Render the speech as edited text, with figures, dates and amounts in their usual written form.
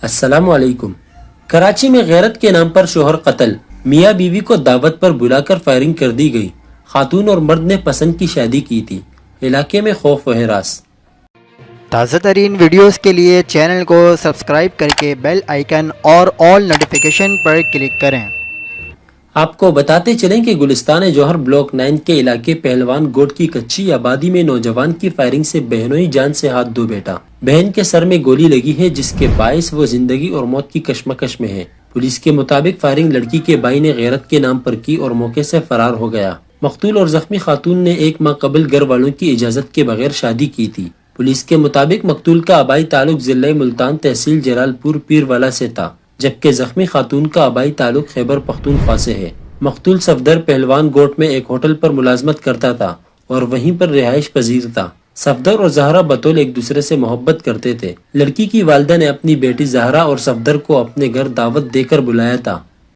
السلام علیکم۔ کراچی میں غیرت کے نام پر شوہر قتل، میاں بیوی کو دعوت پر بلا کر فائرنگ کر دی گئی۔ خاتون اور مرد نے پسند کی شادی کی تھی۔ علاقے میں خوف و ہراس۔ تازہ ترین ویڈیوز کے لیے چینل کو سبسکرائب کر کے بیل آئیکن اور آل نوٹیفیکیشن پر کلک کریں۔ آپ کو بتاتے چلیں کہ گلستان جوہر بلاک 9 کے علاقے پہلوان گوٹ کی کچی آبادی میں نوجوان کی فائرنگ سے بہنوئی جان سے ہاتھ دھو بیٹھا۔ بہن کے سر میں گولی لگی ہے جس کے باعث وہ زندگی اور موت کی کشمکش میں ہے۔ پولیس کے مطابق فائرنگ لڑکی کے بھائی نے غیرت کے نام پر کی اور موقع سے فرار ہو گیا۔ مقتول اور زخمی خاتون نے 1 ماہ قبل گھر والوں کی اجازت کے بغیر شادی کی تھی۔ پولیس کے مطابق مقتول کا آبائی تعلق ضلع ملتان تحصیل جلال پور پیروالا سے تھا، جبکہ زخمی خاتون کا آبائی تعلق خیبر پختونخوا سے ہے۔ مقتول صفدر پہلوان گوٹ میں ایک ہوٹل پر ملازمت کرتا تھا اور وہیں پر رہائش پذیر تھا۔ صفدر اور زہرا بطول ایک دوسرے سے محبت کرتے تھے۔ لڑکی کی والدہ نے اپنی بیٹی زہرا اور صفدر کو اپنے گھر دعوت دے کر بلایا تھا۔